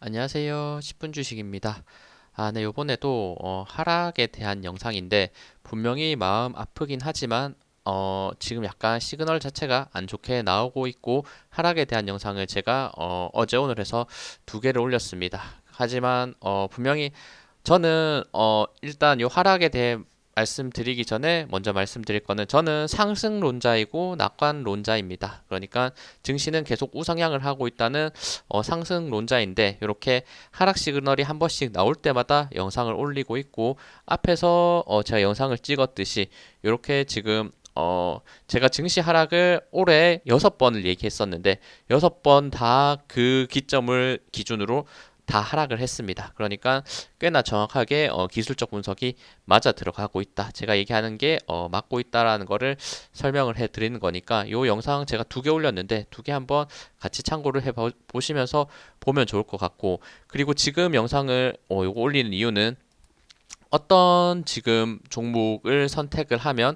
안녕하세요. 10분 주식입니다. 네, 요번에도 하락에 대한 영상인데 분명히 마음 아프긴 하지만 지금 약간 시그널 자체가 안 좋게 나오고 있고 하락에 대한 영상을 제가 어제 오늘 해서 두 개를 올렸습니다. 하지만 분명히 저는 일단 요 하락에 대해 말씀드리기 전에 먼저 말씀드릴 거는 저는 상승론자이고 낙관론자입니다. 그러니까 증시는 계속 우상향을 하고 있다는 상승론자인데 이렇게 하락 시그널이 한 번씩 나올 때마다 영상을 올리고 있고 앞에서 제가 영상을 찍었듯이 이렇게 지금 제가 증시 하락을 올해 6번을 얘기했었는데 6번 다 그 기점을 기준으로 다 하락을 했습니다. 그러니까 꽤나 정확하게 기술적 분석이 맞아 들어가고 있다. 제가 얘기하는 게 맞고 있다라는 거를 설명을 해 드리는 거니까 이 영상 제가 두 개 올렸는데 두 개 한번 같이 참고를 해 보시면서 보면 좋을 것 같고 그리고 지금 영상을 요거 올리는 이유는 어떤 지금 종목을 선택을 하면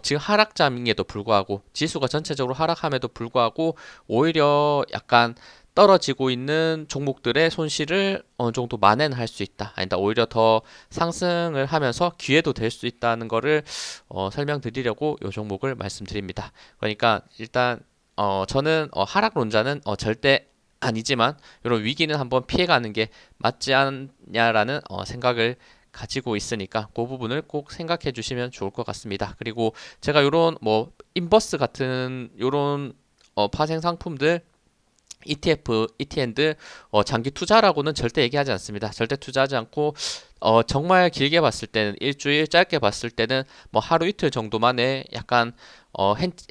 지금 하락장에도 불구하고 지수가 전체적으로 하락함에도 불구하고 오히려 약간 떨어지고 있는 종목들의 손실을 어느 정도 만회할 수 있다. 아니다. 오히려 더 상승을 하면서 기회도 될 수 있다는 거를 설명드리려고 이 종목을 말씀드립니다. 그러니까 일단 저는 하락론자는 절대 아니지만 이런 위기는 한번 피해가는 게 맞지 않냐라는 생각을 가지고 있으니까 그 부분을 꼭 생각해 주시면 좋을 것 같습니다. 그리고 제가 요런 뭐 인버스 같은 요런 파생 상품들 ETF, ETN들 장기 투자라고는 절대 얘기하지 않습니다. 절대 투자하지 않고 정말 길게 봤을 때는 일주일, 짧게 봤을 때는 뭐 하루 이틀 정도만에 약간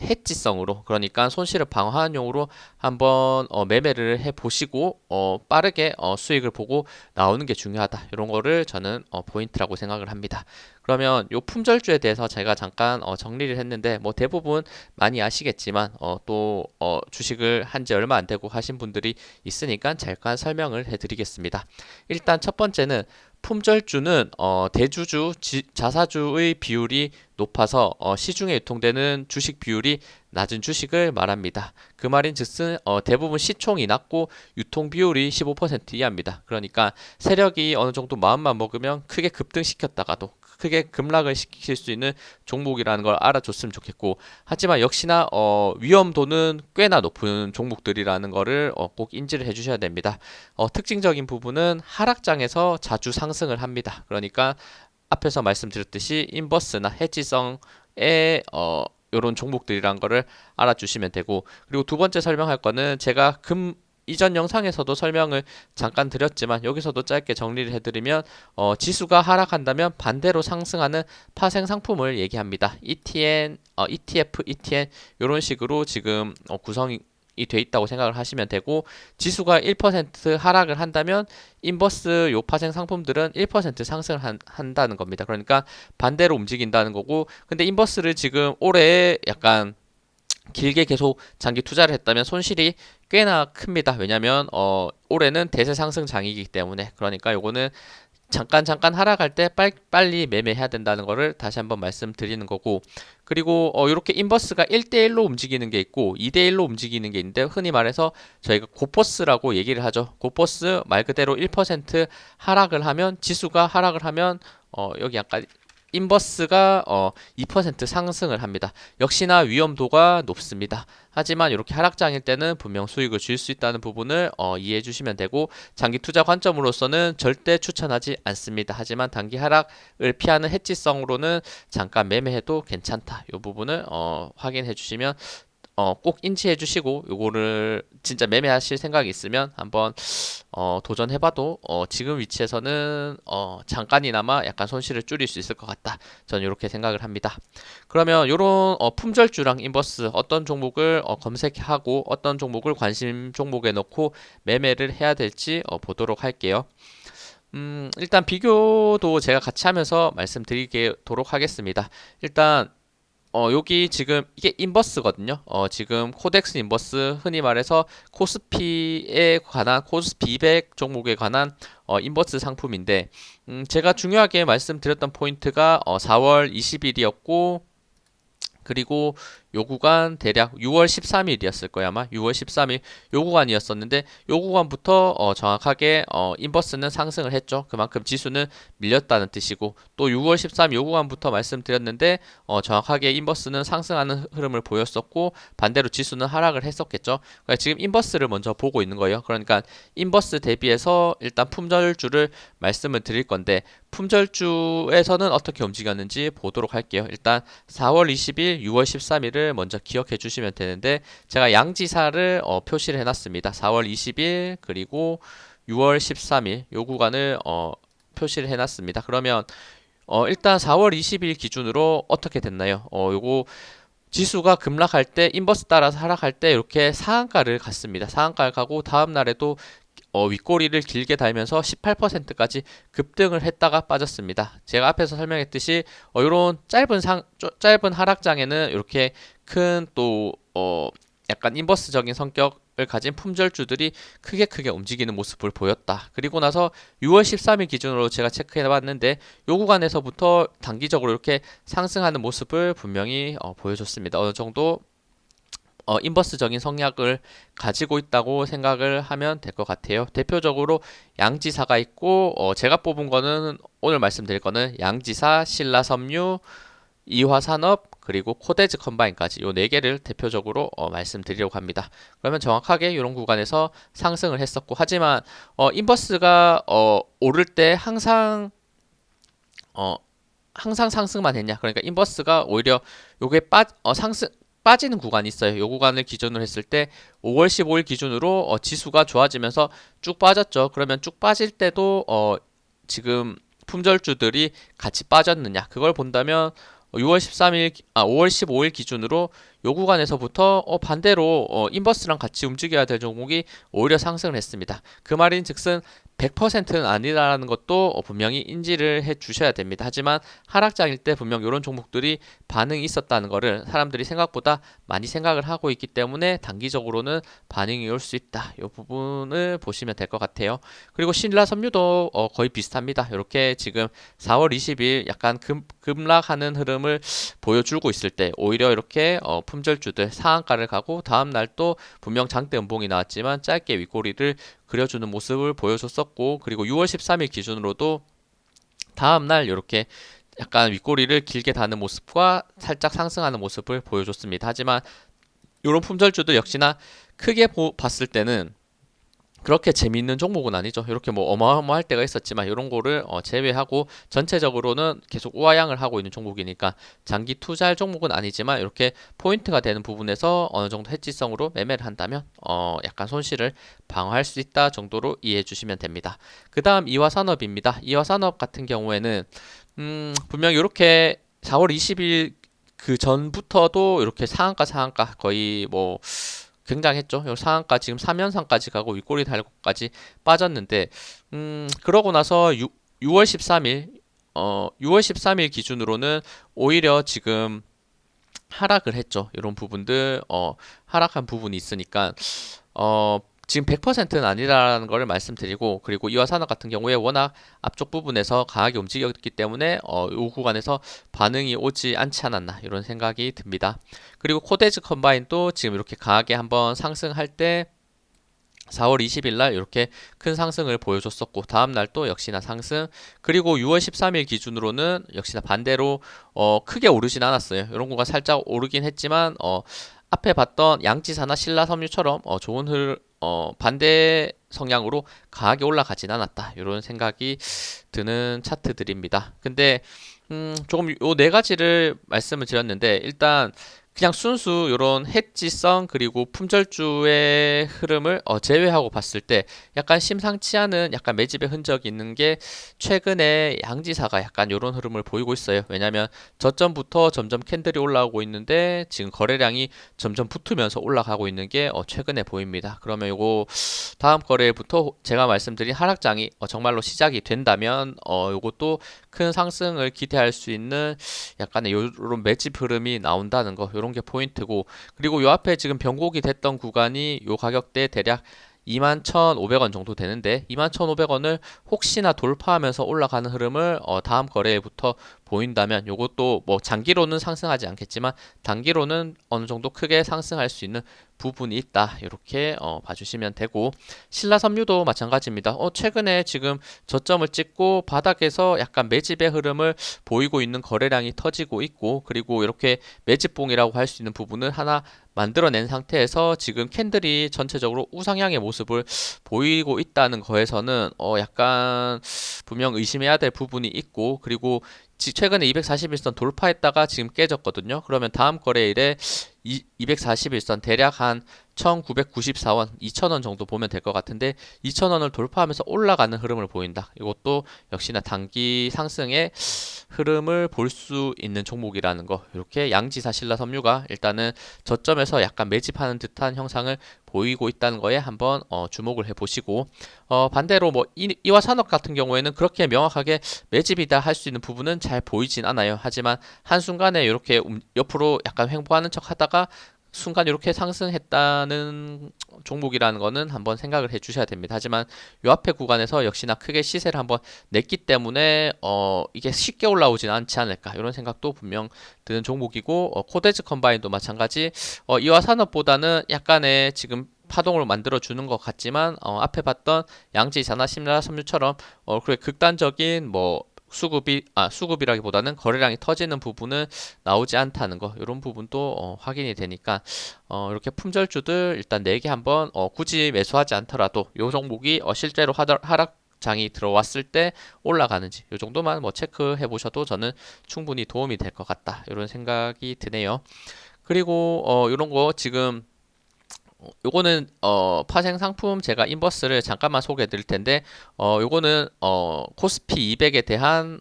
해지성으로 그러니까 손실을 방어하는 용으로 한번 매매를 해 보시고 빠르게 수익을 보고 나오는 게 중요하다. 이런 거를 저는 포인트라고 생각을 합니다. 그러면 요 품절주에 대해서 제가 잠깐 정리를 했는데 뭐 대부분 많이 아시겠지만 또 주식을 한지 얼마 안 되고 하신 분들이 있으니까 잠깐 설명을 해드리겠습니다. 일단 첫 번째는 품절주는 대주주 자사주의 비율이 높아서 시중에 유통되는 주식 비율이 낮은 주식을 말합니다. 그 말인즉슨 대부분 시총이 낮고 유통 비율이 15% 이하입니다. 그러니까 세력이 어느 정도 마음만 먹으면 크게 급등시켰다가도 크게 급락을 시킬 수 있는 종목이라는 걸 알아줬으면 좋겠고 하지만 역시나 위험도는 꽤나 높은 종목들이라는 거를 꼭 인지를 해주셔야 됩니다. 특징적인 부분은 하락장에서 자주 상승을 합니다. 그러니까 앞에서 말씀드렸듯이 인버스나 해지성의 이런 종목들이란 거를 알아주시면 되고 그리고 두 번째 설명할 거는 제가 이전 영상에서도 설명을 잠깐 드렸지만 여기서도 짧게 정리를 해드리면 지수가 하락한다면 반대로 상승하는 파생 상품을 얘기합니다. ETN, ETF, ETN 이런 식으로 지금 구성이 돼 있다고 생각을 하시면 되고 지수가 1% 하락을 한다면 인버스 요 파생 상품들은 1% 상승을 한다는 겁니다. 그러니까 반대로 움직인다는 거고 근데 인버스를 지금 올해 약간 길게 계속 장기 투자를 했다면 손실이 꽤나 큽니다. 왜냐면 올해는 대세 상승 장이기 때문에 그러니까 요거는 잠깐 하락할 때 빨리 매매해야 된다는 거를 다시 한번 말씀드리는 거고 그리고 이렇게 인버스가 1대1로 움직이는 게 있고 2대1로 움직이는 게 있는데 흔히 말해서 저희가 고퍼스라고 얘기를 하죠. 고퍼스 말 그대로 1% 하락을 하면 지수가 하락을 하면 여기 약간 인버스가 2% 상승을 합니다. 역시나 위험도가 높습니다. 하지만 이렇게 하락장일 때는 분명 수익을 줄 수 있다는 부분을 이해해 주시면 되고 장기 투자 관점으로서는 절대 추천하지 않습니다. 하지만 단기 하락을 피하는 해지성으로는 잠깐 매매해도 괜찮다. 이 부분을 확인해 주시면 꼭 인지해 주시고 요거를 진짜 매매하실 생각이 있으면 한번 도전해봐도 지금 위치에서는 잠깐이나마 약간 손실을 줄일 수 있을 것 같다. 저는 이렇게 생각을 합니다. 그러면 이런 품절주랑 인버스 어떤 종목을 검색하고 어떤 종목을 관심 종목에 넣고 매매를 해야 될지 보도록 할게요. 일단 비교도 제가 같이 하면서 말씀드리도록 하겠습니다. 일단 여기 지금 이게 인버스거든요. 지금 코덱스 인버스 흔히 말해서 코스피에 관한 코스피 200 종목에 관한 인버스 상품인데 제가 중요하게 말씀드렸던 포인트가 4월 20일이었고 그리고 요 구간 대략 6월 13일이었을 거야 아마 6월 13일 요 구간이었었는데 요 구간부터 정확하게 인버스는 상승을 했죠. 그만큼 지수는 밀렸다는 뜻이고 또 6월 13일 요 구간부터 말씀드렸는데 정확하게 인버스는 상승하는 흐름을 보였었고 반대로 지수는 하락을 했었겠죠. 그러니까 지금 인버스를 먼저 보고 있는 거예요. 그러니까 인버스 대비해서 일단 품절주를 말씀을 드릴 건데 품절주에서는 어떻게 움직였는지 보도록 할게요. 일단 4월 20일, 6월 13일을 먼저 기억해 주시면 되는데 제가 양지사를 표시를 해놨습니다. 4월 20일 그리고 6월 13일 요 구간을 표시를 해놨습니다. 그러면 일단 4월 20일 기준으로 어떻게 됐나요? 요거 지수가 급락할 때 인버스 따라서 하락할 때 이렇게 상한가를 갔습니다. 상한가를 가고 다음 날에도 윗꼬리를 길게 달면서 18%까지 급등을 했다가 빠졌습니다. 제가 앞에서 설명했듯이 이런 짧은 하락장에는 이렇게 큰 또 약간 인버스적인 성격을 가진 품절주들이 크게 움직이는 모습을 보였다. 그리고 나서 6월 13일 기준으로 제가 체크해 봤는데 요 구간에서부터 단기적으로 이렇게 상승하는 모습을 분명히 보여줬습니다. 어느 정도 인버스적인 성향을 가지고 있다고 생각을 하면 될 것 같아요. 대표적으로 양지사가 있고 제가 뽑은 거는 오늘 말씀드릴 거는 양지사, 신라섬유, 이화산업 그리고 코데즈 컴바인까지 요 네 개를 대표적으로 말씀드리려고 합니다. 그러면 정확하게 이런 구간에서 상승을 했었고 하지만 인버스가 오를 때 어, 항상 상승만 했냐? 그러니까 인버스가 오히려 요게 빠지는 구간이 있어요. 요 구간을 기준으로 했을 때 5월 15일 기준으로 지수가 좋아지면서 쭉 빠졌죠. 그러면 쭉 빠질 때도 지금 품절주들이 같이 빠졌느냐? 그걸 본다면 6월 13일, 5월 15일 기준으로 요 구간에서부터 반대로 인버스랑 같이 움직여야 될 종목이 오히려 상승을 했습니다. 그 말인 즉슨 100%는 아니라는 것도 분명히 인지를 해 주셔야 됩니다. 하지만 하락장일 때 분명 이런 종목들이 반응이 있었다는 것을 사람들이 생각보다 많이 생각을 하고 있기 때문에 단기적으로는 반응이 올 수 있다. 이 부분을 보시면 될 것 같아요. 그리고 신라섬유도 거의 비슷합니다. 이렇게 지금 4월 20일 약간 급락하는 흐름을 보여주고 있을 때 오히려 이렇게 품절주들 상한가를 가고 다음 날 또 분명 장대 음봉이 나왔지만 짧게 윗꼬리를 그려주는 모습을 보여줬었고 그리고 6월 13일 기준으로도 다음날 이렇게 약간 윗꼬리를 길게 다는 모습과 살짝 상승하는 모습을 보여줬습니다. 하지만 이런 품절주도 역시나 크게 봤을 때는 그렇게 재미있는 종목은 아니죠. 이렇게 뭐 어마어마할 때가 있었지만 이런 거를 제외하고 전체적으로는 계속 우하향을 하고 있는 종목이니까 장기 투자할 종목은 아니지만 이렇게 포인트가 되는 부분에서 어느 정도 해지성으로 매매를 한다면 약간 손실을 방어할 수 있다 정도로 이해해 주시면 됩니다. 그 다음 이화산업입니다. 이화산업 같은 경우에는 분명 이렇게 4월 20일 그 전부터도 이렇게 상한가 거의 뭐 굉장했죠. 요 상한가 지금 3연상까지 가고 윗꼬리 달고까지 빠졌는데 그러고 나서 6월 13일 6월 13일 기준으로는 오히려 지금 하락을 했죠. 이런 부분들 하락한 부분이 있으니까 지금 100%는 아니라는 것을 말씀드리고 그리고 이화산업 같은 경우에 워낙 앞쪽 부분에서 강하게 움직였기 때문에 이 구간에서 반응이 오지 않지 않았나 이런 생각이 듭니다. 그리고 코데즈 컴바인도 지금 이렇게 강하게 한번 상승할 때 4월 20일 날 이렇게 큰 상승을 보여줬었고 다음 날 또 역시나 상승 그리고 6월 13일 기준으로는 역시나 반대로 크게 오르진 않았어요. 이런 구간 살짝 오르긴 했지만 앞에 봤던 양지사나 신라섬유처럼 좋은 반대 성향으로 강하게 올라가진 않았다. 이런 생각이 드는 차트들입니다. 근데 조금 요 네 가지를 말씀을 드렸는데 일단 그냥 순수 이런 해지성 그리고 품절주의 흐름을 제외하고 봤을 때 약간 심상치 않은 약간 매집의 흔적이 있는 게 최근에 양지사가 약간 이런 흐름을 보이고 있어요. 왜냐하면 저점부터 점점 캔들이 올라오고 있는데 지금 거래량이 점점 붙으면서 올라가고 있는 게 최근에 보입니다. 그러면 요거 다음 거래부터 제가 말씀드린 하락장이 정말로 시작이 된다면 요것도 큰 상승을 기대할 수 있는 약간의 요런 매집 흐름이 나온다는 거 요런 게 포인트고 그리고 요 앞에 지금 변곡이 됐던 구간이 요 가격대 대략 21,500원 정도 되는데 21,500원을 혹시나 돌파하면서 올라가는 흐름을 다음 거래부터 보인다면 요것도 뭐 장기로는 상승하지 않겠지만 단기로는 어느 정도 크게 상승할 수 있는 부분이 있다. 이렇게 봐주시면 되고, 신라섬유도 마찬가지입니다. 최근에 지금 저점을 찍고 바닥에서 약간 매집의 흐름을 보이고 있는 거래량이 터지고 있고, 그리고 이렇게 매집봉이라고 할 수 있는 부분을 하나 만들어낸 상태에서 지금 캔들이 전체적으로 우상향의 모습을 보이고 있다는 거에서는 약간 분명 의심해야 될 부분이 있고, 그리고 최근에 241선 돌파했다가 지금 깨졌거든요. 그러면 다음 거래일에 241선 대략 한 1994원, 2000원 정도 보면 될 것 같은데 2000원을 돌파하면서 올라가는 흐름을 보인다. 이것도 역시나 단기 상승의 흐름을 볼 수 있는 종목이라는 거. 이렇게 양지사 신라섬유가 일단은 저점에서 약간 매집하는 듯한 형상을 보이고 있다는 거에 한번 주목을 해보시고, 반대로 뭐 이화산업 같은 경우에는 그렇게 명확하게 매집이다 할 수 있는 부분은 잘 보이진 않아요. 하지만 한순간에 이렇게 옆으로 약간 횡보하는 척 하다가 순간 이렇게 상승했다는 종목이라는 거는 한번 생각을 해 주셔야 됩니다. 하지만 요 앞에 구간에서 역시나 크게 시세를 한번 냈기 때문에 이게 쉽게 올라오진 않지 않을까 이런 생각도 분명 드는 종목이고, 코데즈 컴바인도 마찬가지, 이화산업보다는 약간의 지금 파동을 만들어 주는 것 같지만 앞에 봤던 양지사나 신라섬유처럼 그렇게 극단적인 뭐 수급이라기보다는 거래량이 터지는 부분은 나오지 않다는 거, 이런 부분도 확인이 되니까 이렇게 품절주들 일단 4개 한번 굳이 매수하지 않더라도 요 종목이 실제로 하락장이 들어왔을 때 올라가는지 요 정도만 뭐 체크해 보셔도 저는 충분히 도움이 될 것 같다 이런 생각이 드네요. 그리고 이런 거 지금 요거는 파생 상품 제가 인버스를 잠깐만 소개해 드릴 텐데, 요거는 코스피 200에 대한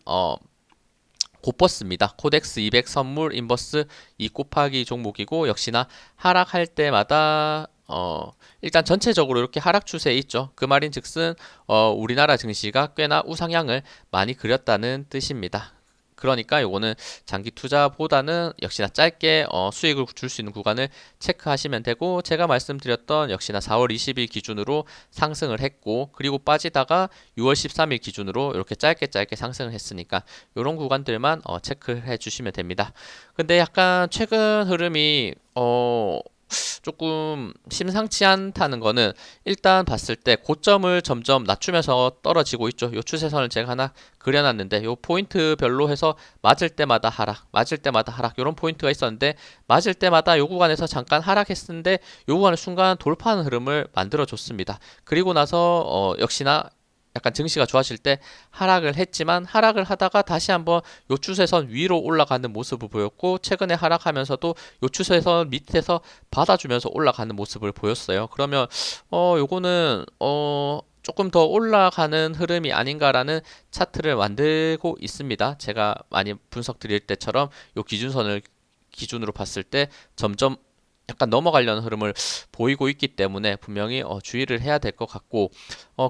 고버스입니다. 코덱스 200 선물 인버스 2 곱하기 종목이고, 역시나 하락할 때마다 일단 전체적으로 이렇게 하락 추세에 있죠. 그 말인즉슨 우리나라 증시가 꽤나 우상향을 많이 그렸다는 뜻입니다. 그러니까 요거는 장기 투자보다는 역시나 짧게 수익을 줄 수 있는 구간을 체크하시면 되고, 제가 말씀드렸던 역시나 4월 20일 기준으로 상승을 했고, 그리고 빠지다가 6월 13일 기준으로 이렇게 짧게 상승을 했으니까 요런 구간들만 체크해 주시면 됩니다. 근데 약간 최근 흐름이 조금 심상치 않다는 거는, 일단 봤을 때 고점을 점점 낮추면서 떨어지고 있죠. 요 추세선을 제가 하나 그려놨는데 요 포인트별로 해서 맞을 때마다 하락, 맞을 때마다 하락, 요런 포인트가 있었는데 맞을 때마다 요 구간에서 잠깐 하락했는데 요 구간을 순간 돌파하는 흐름을 만들어 줬습니다. 그리고 나서 역시나 약간 증시가 좋아질 때 하락을 했지만, 하락을 하다가 다시 한번 요 추세선 위로 올라가는 모습을 보였고, 최근에 하락하면서도 요 추세선 밑에서 받아주면서 올라가는 모습을 보였어요. 그러면 요거는 조금 더 올라가는 흐름이 아닌가라는 차트를 만들고 있습니다. 제가 많이 분석 드릴 때처럼 요 기준선을 기준으로 봤을 때 점점 약간 넘어가려는 흐름을 보이고 있기 때문에 분명히 주의를 해야 될 것 같고,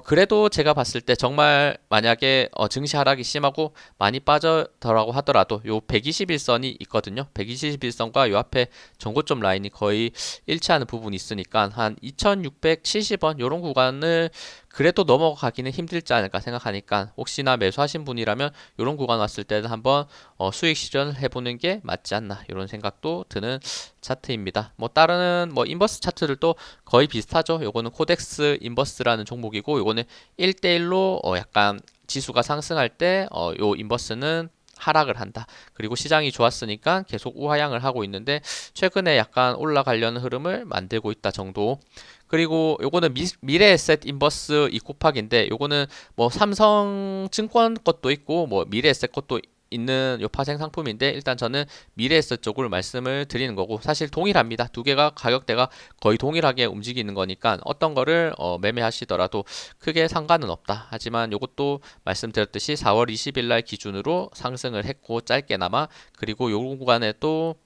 그래도 제가 봤을 때 정말 만약에 증시 하락이 심하고 많이 빠져더라고 하더라도 요 121선이 있거든요. 121선과 요 앞에 전고점 라인이 거의 일치하는 부분이 있으니까 한 2670원 요런 구간을 그래도 넘어가기는 힘들지 않을까 생각하니까, 혹시나 매수하신 분이라면 요런 구간 왔을 때는 한번 수익 실현을 해보는 게 맞지 않나 이런 생각도 드는 차트입니다. 뭐 다른 뭐 인버스 차트들도 거의 비슷하죠. 요거는 코덱스 인버스라는 종목이고, 요거는 1대1로 약간 지수가 상승할 때 요 인버스는 하락을 한다. 그리고 시장이 좋았으니까 계속 우하향을 하고 있는데 최근에 약간 올라가려는 흐름을 만들고 있다 정도. 그리고 요거는 미래에셋 인버스 2 곱하기인데, 요거는 뭐 삼성증권 것도 있고 뭐 미래에셋 것도 있는 요 파생 상품인데, 일단 저는 미래에셋 쪽을 말씀을 드리는 거고, 사실 동일합니다. 두 개가 가격대가 거의 동일하게 움직이는 거니까 어떤 거를 매매하시더라도 크게 상관은 없다. 하지만 요것도 말씀드렸듯이 4월 20일 날 기준으로 상승을 했고 짧게나마, 그리고 요 구간에 또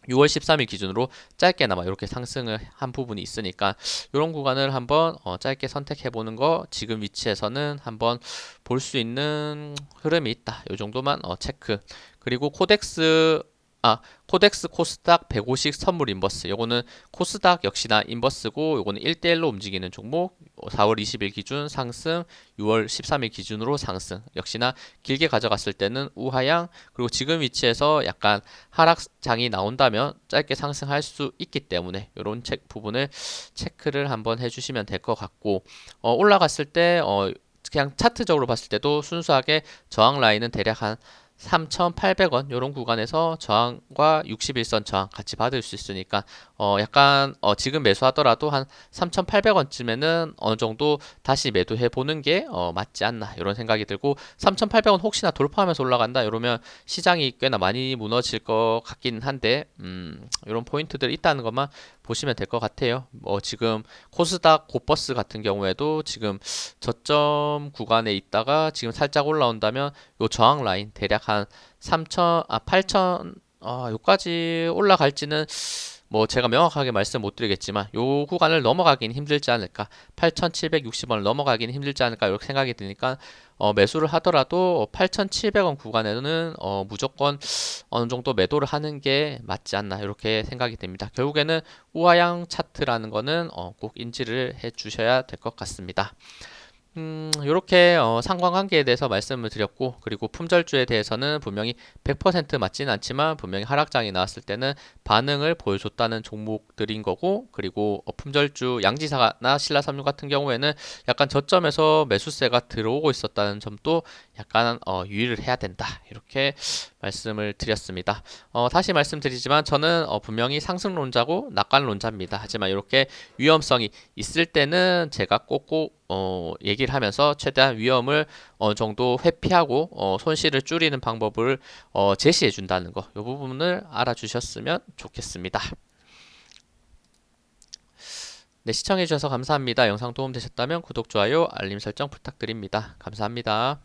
6월 13일 기준으로 짧게나마 이렇게 상승을 한 부분이 있으니까 이런 구간을 한번 짧게 선택해 보는 거, 지금 위치에서는 한번 볼 수 있는 흐름이 있다. 이 정도만 체크. 그리고 코덱스 코덱스 코스닥 150 선물 인버스. 요거는 코스닥 역시나 인버스고 요거는 1대1로 움직이는 종목. 4월 20일 기준 상승, 6월 13일 기준으로 상승. 역시나 길게 가져갔을 때는 우하향, 그리고 지금 위치에서 약간 하락장이 나온다면 짧게 상승할 수 있기 때문에 요런 부분을 체크를 한번 해주시면 될 것 같고, 올라갔을 때 그냥 차트적으로 봤을 때도 순수하게 저항 라인은 대략 한 3,800원 이런 구간에서 저항과 61선 저항 같이 받을 수 있으니까 약간 지금 매수하더라도 한 3,800원쯤에는 어느 정도 다시 매도해 보는 게 맞지 않나 이런 생각이 들고, 3,800원 혹시나 돌파하면서 올라간다 이러면 시장이 꽤나 많이 무너질 것 같긴 한데 이런 포인트들이 있다는 것만 보시면 될 것 같아요. 지금 코스닥 고버스 같은 경우에도 지금 저점 구간에 있다가 지금 살짝 올라온다면 요 저항 라인 대략 한 3천, 8천, 요까지 올라갈지는 뭐 제가 명확하게 말씀 못 드리겠지만 요 구간을 넘어가긴 힘들지 않을까, 8,760원을 넘어가긴 힘들지 않을까 이렇게 생각이 드니까 매수를 하더라도 8,700원 구간에는 무조건 어느 정도 매도를 하는 게 맞지 않나 이렇게 생각이 됩니다. 결국에는 우하향 차트라는 거는 꼭 인지를 해 주셔야 될 것 같습니다. 이렇게 상관관계에 대해서 말씀을 드렸고, 그리고 품절주에 대해서는 분명히 100% 맞지는 않지만 분명히 하락장이 나왔을 때는 반응을 보여줬다는 종목들인 거고, 그리고 품절주 양지사나 신라삼류 같은 경우에는 약간 저점에서 매수세가 들어오고 있었다는 점도 약간 유의를 해야 된다 이렇게 말씀을 드렸습니다. 다시 말씀드리지만 저는 분명히 상승론자고 낙관론자입니다. 하지만 이렇게 위험성이 있을 때는 제가 꼭꼭 얘기를 하면서 최대한 위험을 어느 정도 회피하고 손실을 줄이는 방법을 제시해 준다는 거, 이 부분을 알아주셨으면 좋겠습니다. 네, 시청해 주셔서 감사합니다. 영상 도움 되셨다면 구독, 좋아요, 알림 설정 부탁드립니다. 감사합니다.